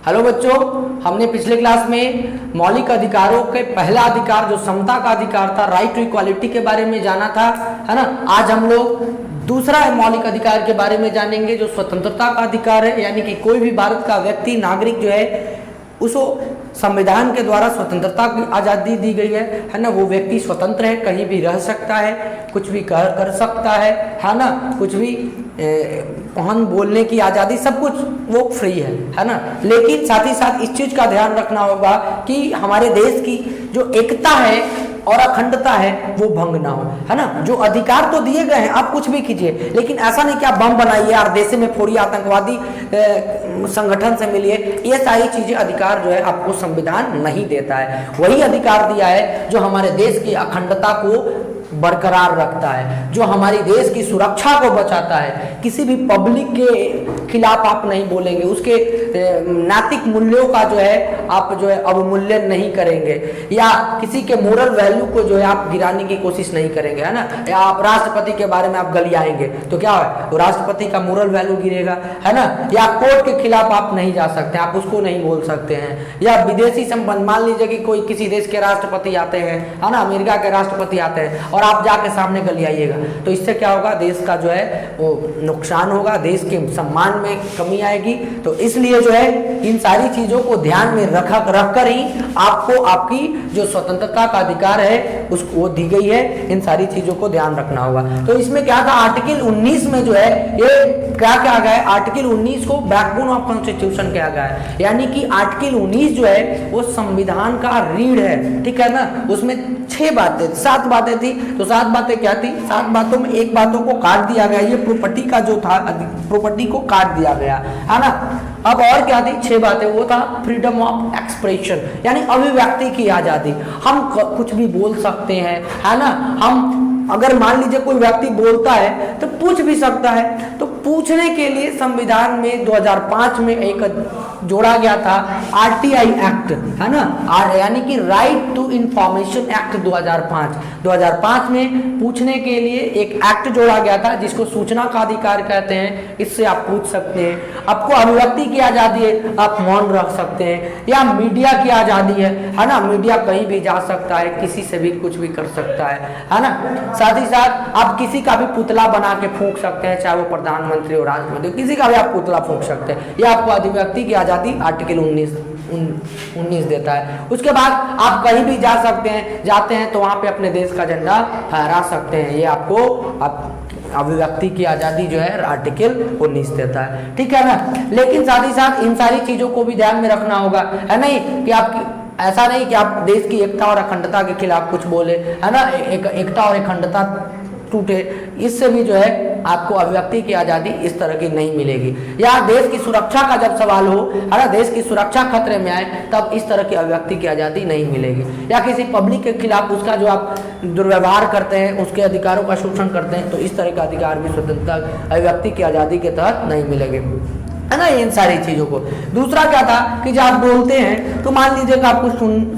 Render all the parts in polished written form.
Hello बच्चों, हमने पिछले क्लास में मौलिक अधिकारों के पहला अधिकार जो समता का अधिकार था, राइट टू इक्वालिटी के बारे में जाना था, है ना। आज हम लोग दूसरा मौलिक अधिकार के बारे में जानेंगे जो स्वतंत्रता का अधिकार है, यानी कि कोई भी भारत का व्यक्ति नागरिक जो है उसको संविधान के द्वारा स्वतंत्रता की आज़ादी दी गई है ना। वो व्यक्ति स्वतंत्र है, कहीं भी रह सकता है, कुछ भी कर सकता है ना। कुछ भी पहन बोलने की आज़ादी, सब कुछ वो फ्री है ना। लेकिन साथ ही साथ इस चीज़ का ध्यान रखना होगा कि हमारे देश की जो एकता है और अखंडता है वो भंग ना हो, है ना। जो अधिकार तो दिए गए हैं, आप कुछ भी कीजिए, लेकिन ऐसा नहीं कि आप बम बनाइए और देश में फोड़िए, आतंकवादी संगठन से मिलिए। ये सारी चीजें अधिकार जो है आपको संविधान नहीं देता है। वही अधिकार दिया है जो हमारे देश की अखंडता को बरकरार रखता है, जो हमारी देश की सुरक्षा को बचाता है। किसी भी पब्लिक के खिलाफ आप नहीं बोलेंगे, उसके नैतिक मूल्यों का जो है आप जो है अवमूल्यन नहीं करेंगे, या किसी के मोरल वैल्यू को जो है आप गिराने की कोशिश नहीं करेंगे, है ना। या आप राष्ट्रपति के बारे में आप गलियाएंगे तो क्या है, तो राष्ट्रपति का मोरल वैल्यू गिरेगा, है ना। या कोर्ट के खिलाफ आप नहीं जा सकते, आप उसको नहीं बोल सकते हैं। या विदेशी संबंध, मान लीजिए कि कोई किसी देश के राष्ट्रपति आते हैं, है ना, अमेरिका के राष्ट्रपति आते हैं और आप जाके सामने गलियाइएगा, तो इससे क्या होगा, देश का जो है वो नुकसान होगा, देश के सम्मान में कमी आएगी। तो इसलिए जो है इन सारी चीजों को ध्यान में रखकर ही आपको आपकी जो स्वतंत्रता का अधिकार है उसको वो दी गई है। इन सारी चीजों को ध्यान रखना होगा। तो इसमें क्या था, आर्टिकल 19 में जो है ये क्या कहा गया है, आर्टिकल 19 को बैकबोन ऑफ कॉन्स्टिट्यूशन कहा गया है। यानी कि आर्टिकल 19 जो है वो संविधान का रीढ़ है, ठीक है ना। उसमें 7 बातें थी। तो 7 बातें क्या थी, 7 बातों में एक बातों को काट दिया गया, ये प्रॉपर्टी का जो था, प्रॉपर्टी को काट दिया गया, है ना। अब और क्या थी, 6 बातें, वो था फ्रीडम ऑफ एक्सप्रेशन, यानी अभिव्यक्ति की आजादी। हम कुछ भी बोल सकते हैं, है ना। हम अगर मान लीजिए कोई व्यक्ति बोलता है तो पूछ भी सकता है। तो पूछने के लिए संविधान में 2005 में एक जोड़ा गया था आरटीआई एक्ट, है ना, यानी कि राइट टू इंफॉर्मेशन एक्ट 2005 में पूछने के लिए एक एक्ट जोड़ा गया था जिसको सूचना का अधिकार कहते हैं। इससे आप पूछ सकते हैं। आपको अभिव्यक्ति की आजादी है, आप मौन रख सकते हैं। या मीडिया की आजादी है ना, मीडिया कहीं भी जा सकता है, किसी से भी कुछ भी कर सकता है ना। साथ ही साथ आप किसी का भी पुतला बना के फूंक सकते हैं, चाहे वो प्रधानमंत्री और राष्ट्रपति, किसी का भी आप पुतला फूंक सकते हैं। यह आपको अभिव्यक्ति की आजादी आर्टिकल 19 देता है। उसके बाद आप कहीं भी जा सकते हैं, जाते हैं तो वहां पे अपने देश का झंडा फहरा सकते हैं। ये आपको अभिव्यक्ति की आजादी जो है आर्टिकल 19 देता है, ठीक है ना। लेकिन साथ ही साथ इन सारी चीजों को भी ध्यान में रखना होगा, है नहीं कि आपकी ऐसा नहीं कि आप देश की एकता और अखंडता के खिलाफ कुछ बोले, है ना। एकता और अखंडता टूटे, इससे भी जो है आपको अभिव्यक्ति की आजादी इस तरह की नहीं मिलेगी। या देश की सुरक्षा का जब सवाल हो, है ना, देश की सुरक्षा खतरे में आए, तब इस तरह की अभिव्यक्ति की आजादी नहीं मिलेगी। या किसी पब्लिक के खिलाफ उसका जो आप दुर्व्यवहार करते हैं, उसके अधिकारों का शोषण करते हैं, तो इस तरह का अधिकार भी स्वतंत्रता अभिव्यक्ति की आजादी के तहत नहीं मिलेंगे, है ना। इन सारी चीजों को दूसरा क्या था कि जब आप बोलते हैं तो मान लीजिए कि आपको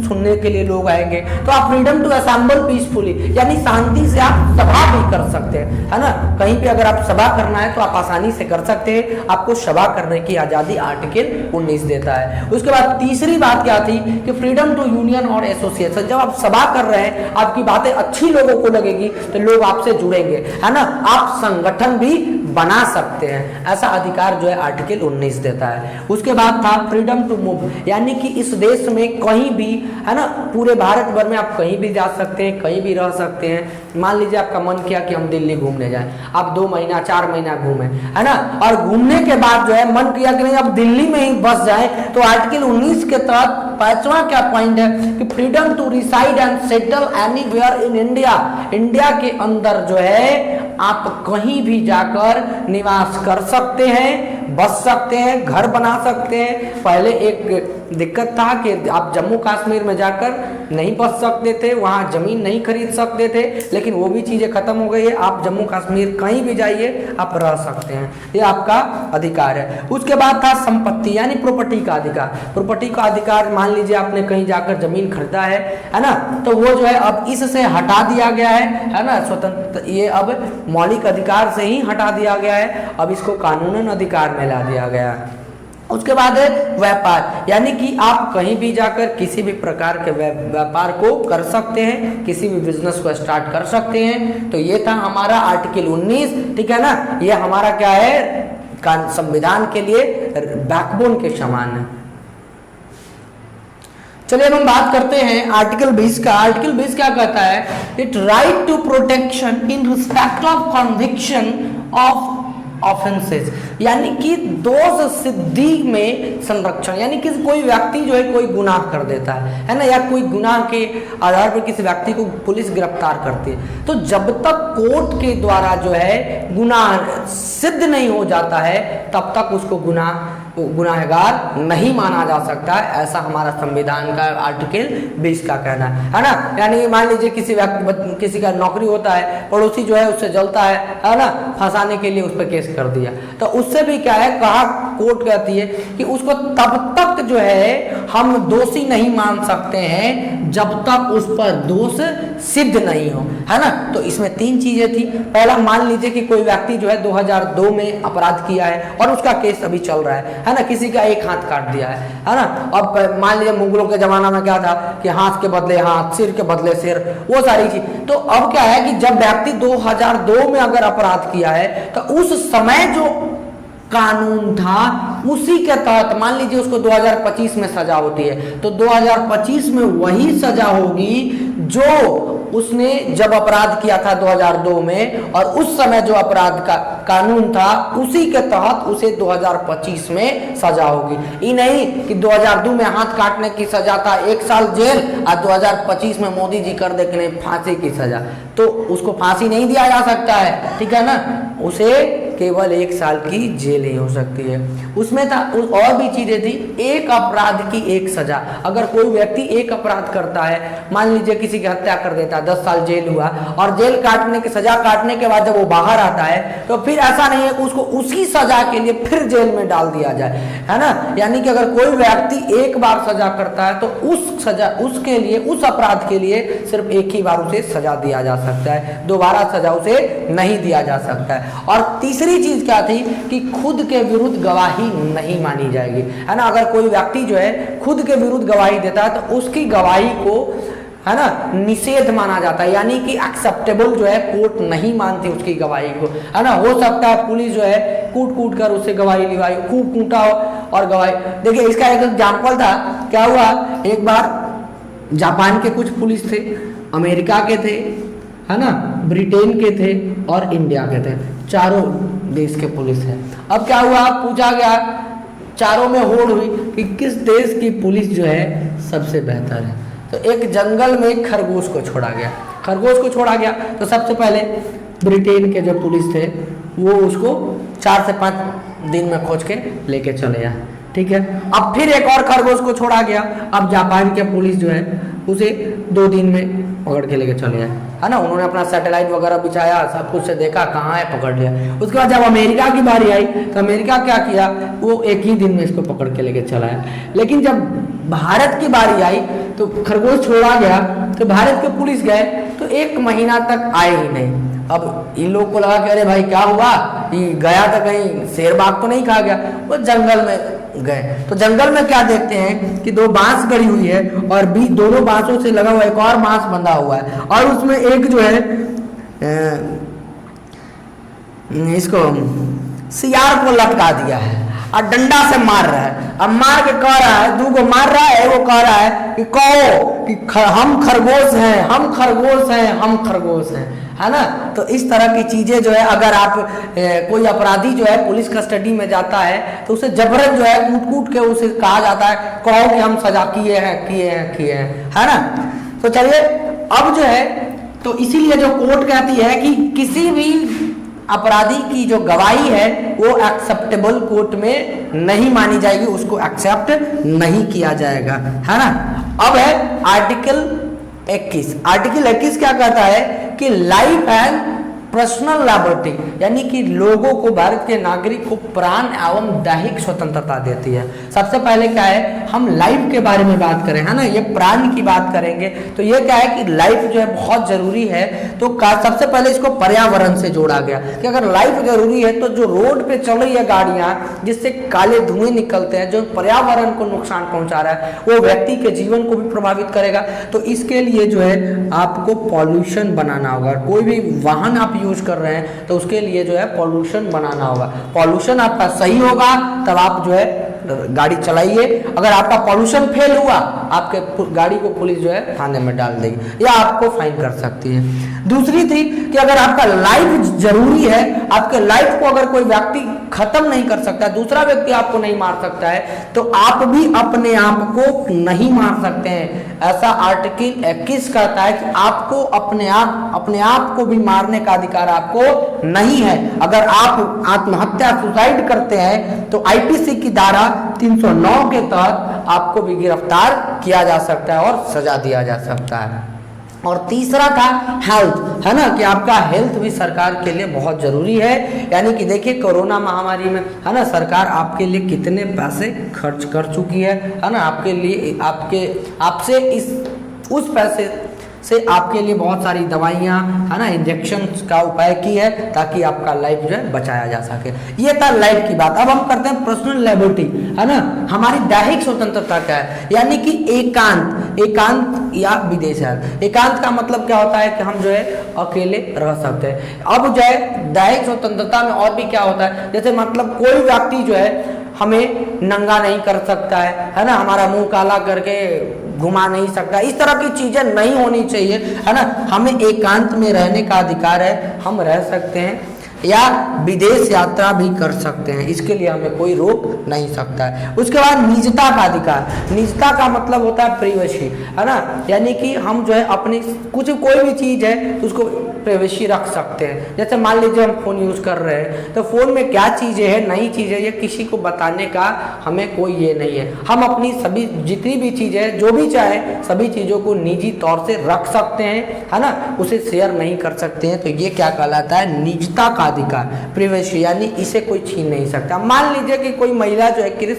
सुनने के लिए लोग आएंगे, तो आप फ्रीडम टू असेंबल पीसफुली, यानी शांति से आप सभा भी कर सकते हैं, है ना। कहीं पे अगर आप सभा करना है तो आप आसानी से कर सकते हैं। आपको सभा करने की आजादी आर्टिकल 19 देता है। उसके बाद तीसरी बात क्या थी कि फ्रीडम टू यूनियन और एसोसिएशन। जब आप सभा कर रहे हैं, आपकी बातें अच्छी लोगों को लगेगी तो लोग आपसे जुड़ेंगे, है ना। आप संगठन भी बना सकते हैं, ऐसा अधिकार जो है आर्टिकल 19 देता है। उसके बाद था फ्रीडम टू मूव, यानी कि इस देश में कहीं भी, है ना, पूरे भारत भर में आप कहीं भी जा सकते हैं, कहीं भी रह सकते हैं। मान लीजिए आपका मन किया कि हम दिल्ली घूमने जाएं, आप 2 महीना 4 महीना घूमें, है ना, और घूमने के बाद जो है मन किया कि नहीं अब दिल्ली में ही बस जाए, तो आर्टिकल 19 के तहत 5वां क्या पॉइंट है कि freedom to reside and settle anywhere in India. India के अंदर जो है आप कहीं भी जाकर निवास कर सकते हैं, बस सकते हैं, घर बना सकते हैं। पहले एक दिक्कत था कि आप जम्मू कश्मीर में जाकर नहीं बस सकते थे, वहाँ जमीन नहीं खरीद सकते थे, लेकिन वो भी चीज़ें खत्म हो गई है। आप जम्मू कश्मीर कहीं भी जाइए, आप रह सकते हैं, ये आपका अधिकार है। उसके बाद था संपत्ति, यानी प्रॉपर्टी का अधिकार। प्रॉपर्टी का अधिकार, मान लीजिए आपने कहीं जाकर जमीन खरीदा है ना, तो वो जो है अब इससे हटा दिया गया है ना, स्वतंत्र, ये अब मौलिक अधिकार से ही हटा दिया गया है, अब इसको कानूनन अधिकार में ला दिया गया है। उसके बाद है व्यापार, यानी कि आप कहीं भी जाकर किसी भी प्रकार के व्यापार को कर सकते हैं, किसी भी बिजनेस को स्टार्ट कर सकते हैं। तो ये था हमारा आर्टिकल 19, ठीक है ना। ये हमारा क्या है, संविधान के लिए बैकबोन के समान है। चलिए अब हम बात करते हैं आर्टिकल 20 का। आर्टिकल 20 क्या कहता है, it right to protection in respect of conviction of offences, यानी कि दोष सिद्धि में संरक्षण, यानी कि कोई व्यक्ति जो है कोई गुनाह कर देता है ना, या कोई गुनाह के आधार पर किसी व्यक्ति को पुलिस गिरफ्तार करती है, तो जब तक कोर्ट के द्वारा जो है गुनाह सिद्ध नहीं हो जाता है तब तक उसको गुनाहगार नहीं माना जा सकता है। ऐसा हमारा संविधान का आर्टिकल 20 का कहना है ना। यानी मान लीजिए किसी का नौकरी होता है, पड़ोसी जो है उससे जलता है ना, फंसाने के लिए उस पर केस कर दिया, तो उससे भी क्या है, कहा कोर्ट कहती है कि उसको तब तक जो है हम दोषी नहीं मान सकते हैं जब तक उस पर दोष सिद्ध नहीं हो, है ना। तो इसमें 3 चीजें थी। पहला, मान लीजिए कि कोई व्यक्ति जो है 2002 में अपराध किया है और उसका केस अभी चल रहा है ना, किसी का एक हाथ काट दिया है ना। अब मान लीजिए मुगलों के जमाना में क्या था कि हाथ के बदले हाथ, सिर के बदले सिर, वो सारी चीज। तो अब क्या है कि जब व्यक्ति 2002 में अगर अपराध किया है तो उस समय जो कानून था उसी के तहत मान लीजिए उसको 2025 में सजा होती है, तो 2025 में वही सजा होगी जो उसने जब अपराध किया था 2002 में, और उस समय जो अपराध का कानून था उसी के तहत उसे 2025 में सजा होगी। ये नहीं कि 2002 में हाथ काटने की सजा था 1 साल जेल और 2025 में मोदी जी कर दे कि नहीं फांसी की सजा, तो उसको फांसी नहीं दिया जा सकता है, ठीक है ना। उसे केवल 1 साल की जेल ही हो सकती है। उसमें था और भी चीजें थी, एक अपराध की एक सजा। अगर कोई व्यक्ति एक अपराध करता है, मान लीजिए किसी की हत्या कर देता है, 10 साल जेल हुआ, और जेल काटने की सजा काटने के बाद जब वो बाहर आता है तो फिर ऐसा नहीं है कि उसको उसी सजा के लिए फिर जेल में डाल दिया जाए, है ना। यानी कि अगर कोई व्यक्ति एक बार सजा करता है तो उस सजा उसके लिए, उस अपराध के लिए सिर्फ एक ही बार उसे सजा दिया जा सकता है, दोबारा सजा उसे नहीं दिया जा सकता है। और तीसरी चीज क्या थी कि खुद के विरुद्ध गवाही नहीं मानी जाएगी, है ना। अगर कोई व्यक्ति जो है खुद के विरुद्ध गवाही देता है तो उसकी गवाही को, है ना, निषेध माना जाता है, यानी कि एक्सेप्टेबल जो है, कोर्ट नहीं मानती उसकी गवाही को, है ना। हो सकता है पुलिस जो है कूट कर उससे गवाही लिवाई, खूब कूटा हो और गवाही। देखिए इसका एक एग्जाम्पल था, क्या हुआ, एक बार जापान के कुछ पुलिस थे, अमेरिका के थे, है ना, ब्रिटेन के थे और इंडिया के थे, चारों देश के पुलिस है। अब क्या हुआ, पूछा गया, चारों में होड़ हुई कि किस देश की पुलिस जो है सबसे बेहतर है। तो एक जंगल में एक खरगोश को छोड़ा गया, खरगोश को छोड़ा गया तो सबसे पहले ब्रिटेन के जो पुलिस थे वो उसको 4 से 5 दिन में खोज के लेके चले आए, ठीक है। अब फिर एक और खरगोश को छोड़ा गया, अब जापान के पुलिस जो है उसे 2 दिन में पकड़ के लेके चले आए, है ना। उन्होंने अपना सैटेलाइट वगैरह बिछाया, सब कुछ से देखा कहाँ है, पकड़ लिया। उसके बाद जब अमेरिका की बारी आई तो अमेरिका क्या किया, वो 1 ही दिन में इसको पकड़ के लेके चला आया। लेकिन जब भारत की बारी आई तो खरगोश छोड़ा गया तो भारत के पुलिस गए तो 1 महीना तक आए ही नहीं। अब इन लोग को लगा कि अरे भाई क्या हुआ, ये गया तो कहीं शेर बाघ तो नहीं खा गया, वो जंगल में गए। तो जंगल में क्या देखते हैं कि 2 बांस गड़ी हुई है और बीच दोनों बांसों से लगा हुआ एक और बांस बंधा हुआ है, और उसमें एक जो है इसको सियार को लटका दिया है और डंडा से मार रहा है। अब मार के कह रहा है, 2 को मार रहा है, वो कह रहा है कि कहो कि हम खरगोश हैं, हम खरगोश हैं, हम खरगोश हैं, है ना। तो इस तरह की चीजें जो है, अगर आप कोई अपराधी जो है पुलिस कस्टडी में जाता है तो उसे जबरन जो है कूट के उसे कहा जाता है, कहो कि हम सजा किए हैं, है ना। तो चलिए अब जो है, तो इसीलिए जो कोर्ट कहती है कि किसी भी अपराधी की जो गवाही है वो एक्सेप्टेबल कोर्ट में नहीं मानी जाएगी, उसको एक्सेप्ट नहीं किया जाएगा, है ना। अब है आर्टिकल 21। आर्टिकल 21 क्या कहता है कि लाइफ एंड पर्सनल लिबर्टी, यानी कि लोगों को, भारत के नागरिक को प्राण एवं दैहिक स्वतंत्रता देती है। सबसे पहले क्या है, हम लाइफ के बारे में बात करें, है ना, ये प्राण की बात करेंगे तो ये क्या है कि लाइफ जो है बहुत जरूरी है। तो सबसे पहले इसको पर्यावरण से जोड़ा गया कि अगर लाइफ जरूरी है तो जो रोड पे चल रही है गाड़ियां जिससे काले धुएं निकलते हैं, जो पर्यावरण को नुकसान पहुंचा रहा है, वो व्यक्ति के जीवन को भी प्रभावित करेगा। तो इसके लिए जो है आपको पॉल्यूशन बनाना होगा। कोई भी वाहन आप यूज कर रहे हैं तो उसके लिए जो है पॉल्यूशन बनाना होगा। पॉल्यूशन आपका सही होगा तब आप जो है गाड़ी चलाइए। अगर आपका पॉल्यूशन फेल हुआ, आपके गाड़ी को पुलिस जो है थाने में डाल देगी या आपको फाइन कर सकती है। दूसरी थी कि अगर आपका लाइफ जरूरी है, आपके लाइफ को अगर कोई व्यक्ति खत्म नहीं कर सकता, दूसरा व्यक्ति आपको नहीं मार सकता है, तो आप भी अपने आप को नहीं मार सकते हैं। ऐसा आर्टिकल 21 कहता है कि आपको अपने आप को भी मारने का अधिकार आपको नहीं है। अगर आप आत्महत्या सुसाइड करते हैं तो आईपीसी की धारा 309 के तहत आपको भी गिरफ्तार किया जा सकता है और सजा दिया जा सकता है। और तीसरा था हेल्थ, है ना, कि आपका हेल्थ भी सरकार के लिए बहुत जरूरी है। यानी कि देखिए कोरोना महामारी में, है ना, सरकार आपके लिए कितने पैसे खर्च कर चुकी है ना, आपके लिए आपसे उस पैसे से आपके लिए बहुत सारी दवाइयाँ, है ना, इंजेक्शन का उपाय की है ताकि आपका लाइफ जो है बचाया जा सके। ये था लाइफ की बात। अब हम करते हैं पर्सनल लिबर्टी, है ना, हमारी दैहिक स्वतंत्रता क्या है, यानी कि एकांत या विदेश। एकांत का मतलब क्या होता है कि हम जो है अकेले रह सकते हैं। अब जो है दैहिक स्वतंत्रता में और भी क्या होता है, जैसे मतलब कोई व्यक्ति जो है हमें नंगा नहीं कर सकता है ना, हमारा मुंह काला करके घुमा नहीं सकता, इस तरह की चीजें नहीं होनी चाहिए, है ना। हमें एकांत में रहने का अधिकार है, हम रह सकते हैं या विदेश यात्रा भी कर सकते हैं, इसके लिए हमें कोई रोक नहीं सकता है। उसके बाद निजता का अधिकार। निजता का मतलब होता है प्रिवेसी, है ना, यानी कि हम जो है अपनी कोई भी चीज है उसको प्राइवेसी रख सकते हैं। जैसे मान लीजिए हम फोन यूज कर रहे हैं तो फोन में क्या चीजें है, नई चीजें, ये किसी को बताने का हमें कोई ये नहीं है। हम अपनी सभी जितनी भी चीजें जो भी चाहे सभी चीजों को निजी तौर से रख सकते हैं, है ना, उसे शेयर नहीं कर सकते हैं। तो ये क्या कहलाता है, निजता का अधिकार, प्रिवेसी, यानी इसे कोई छीन नहीं सकता। मान लीजिए कि कोई महिला जो है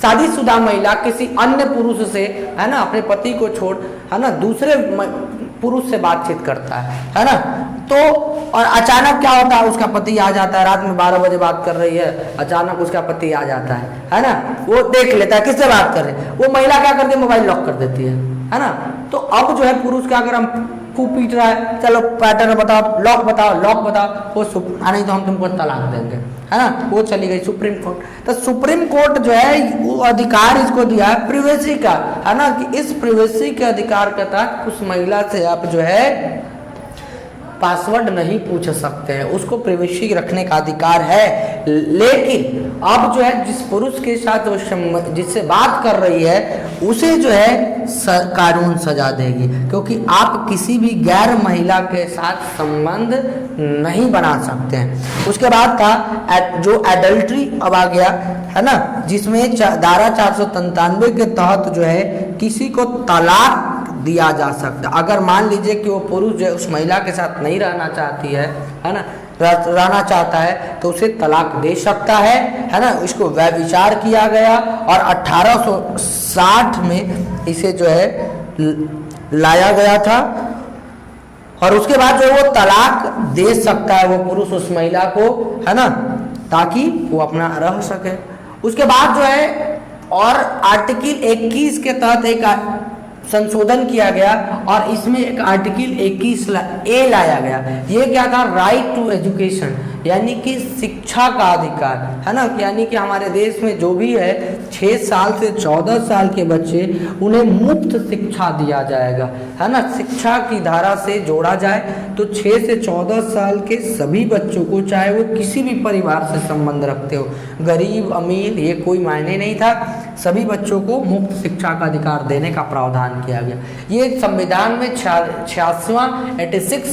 शादीशुदा महिला किसी अन्य पुरुष से, है ना, अपने पति को छोड़, है ना, दूसरे पुरुष से बातचीत करता है ना, तो और अचानक क्या होता है, उसका पति आ जाता है, रात में 12 बजे बात कर रही है, अचानक उसका पति आ जाता है ना, वो देख लेता है किससे बात कर रहे हैं, वो महिला क्या करती है, मोबाइल लॉक कर देती है ना। तो अब जो है पुरुष क्या अगर हम खूब पीट रहा है, चलो पैटर्न बताओ, लॉक बताओ, वो नहीं तो हम तुमको तलाक देंगे, है ना, वो चली गई सुप्रीम कोर्ट। तो सुप्रीम कोर्ट जो है वो अधिकार इसको दिया है प्रिवेसी का, है ना, कि इस प्रिवेसी के अधिकार के तहत उस महिला से आप जो है पासवर्ड नहीं पूछ सकते हैं, उसको प्रिवेसी रखने का अधिकार है। लेकिन अब जो है जिस पुरुष के साथ वो जिससे बात कर रही है उसे जो है कानून सजा देगी, क्योंकि आप किसी भी गैर महिला के साथ संबंध नहीं बना सकते हैं। उसके बाद था जो एडल्ट्री अब आ गया, है ना, जिसमें धारा 493 के तहत जो है किसी को तलाक दिया जा सकता। अगर मान लीजिए कि वो पुरुष जो है उस महिला के साथ नहीं रहना चाहती है ना, रहना चाहता है तो उसे तलाक दे सकता है ना। इसको व्यभिचार किया गया और 1860 में इसे जो है लाया गया था, और उसके बाद जो वो तलाक दे सकता है वो पुरुष उस महिला को, है ना, ताकि वो अपना रह सके। उसके बाद जो है और आर्टिकल 21 के तहत एक संशोधन किया गया और इसमें एक आर्टिकल 21A लाया गया। ये क्या था, राइट टू एजुकेशन, यानी कि शिक्षा का अधिकार, है ना, यानी कि हमारे देश में जो भी है 6 साल से 14 साल के बच्चे उन्हें मुफ्त शिक्षा दिया जाएगा, है ना, शिक्षा की धारा से जोड़ा जाए तो 6 से 14 साल के सभी बच्चों को, चाहे वो किसी भी परिवार से संबंध रखते हो, गरीब अमीर ये कोई मायने नहीं था, सभी बच्चों को मुफ्त शिक्षा का अधिकार देने का प्रावधान किया गया। ये संविधान में 86वां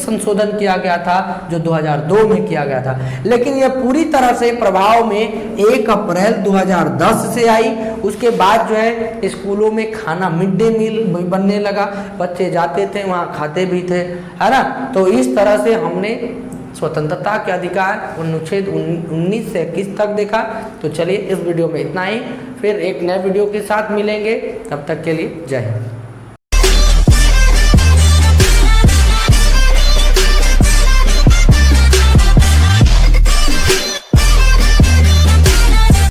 संशोधन किया गया था जो 2002 में किया गया था, लेकिन यह पूरी तरह से प्रभाव में 1 अप्रैल 2010 से आई। उसके बाद जो है स्कूलों में खाना मिड डे मील बनने लगा, बच्चे जाते थे वहाँ खाते भी थे, है ना। तो इस तरह से हमने स्वतंत्रता के अधिकार अनुच्छेद 19 से 21 तक देखा। तो चलिए इस वीडियो में इतना ही, फिर एक नए वीडियो के साथ मिलेंगे, तब तक के लिए जय हिंद।